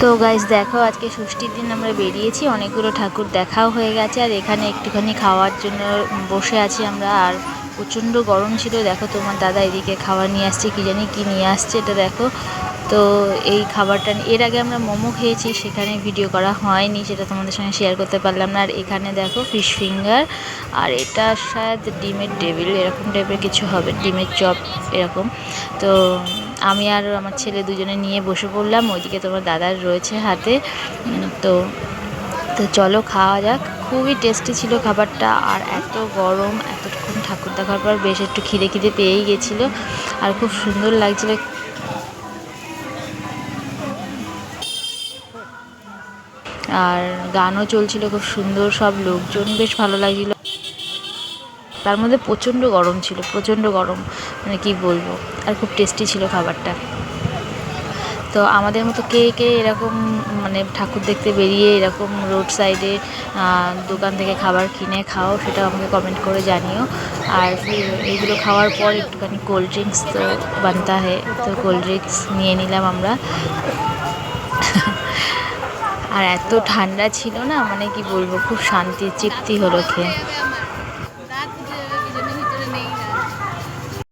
তো গাইস দেখো, আজকে ষষ্ঠীর দিন আমরা বেরিয়েছি, অনেকগুলো ঠাকুর দেখাও হয়ে গেছে। আর এখানে একটুখানি খাওয়ার জন্য বসে আছি আমরা। আর প্রচণ্ড গরম ছিল। দেখো তোমার দাদা এদিকে খাবার নিয়ে আসছে, কি জানি কি নিয়ে আসছে, এটা দেখো। তো এই খাবারটা, এর আগে আমরা মোমো খেয়েছি, সেখানে ভিডিও করা হয়নি, সেটা তোমাদের সঙ্গে শেয়ার করতে পারলাম না। আর এখানে দেখো ফিশ ফিঙ্গার, আর এটা শায়দ ডিমের ডেভিল এরকম টাইপের কিছু হবে, ডিমের চপ এরকম। তো আমি আর আমার ছেলে দুজনে নিয়ে বসে পড়লাম, ওইদিকে তোমার দাদার রয়েছে হাতে। তো তো চলো খাওয়া যাক। খুবই টেস্টি ছিল খাবারটা। আর এত গরম, এতক্ষণ ঠাকুর দেখার পর বেশ একটু খিদে খিদে পেয়েই গেছিলো। আর খুব সুন্দর লাগছিল। আর গানও চলছিল খুব সুন্দর, সব লোকজন বেশ ভালো লাগছিল। তার মধ্যে প্রচণ্ড গরম ছিল, প্রচণ্ড গরম, মানে কি বলবো। আর খুব টেস্টি ছিল খাবারটা। তো আমাদের মতো কে কে এরকম মানে ঠাকুর দেখতে বেরিয়ে এরকম রোড সাইডে দোকান থেকে খাবার কিনে খাও, সেটা আমাকে কমেন্ট করে জানিও। আর এইগুলো খাওয়ার পর একটুখানি কোল্ড ড্রিঙ্কস তো বানতা হয়, তো কোল্ড ড্রিঙ্কস নিয়ে নিলাম আমরা। আর এত ঠান্ডা ছিল না, মানে কি বলবো, খুব শান্তি তৃপ্তি হলো খেয়ে।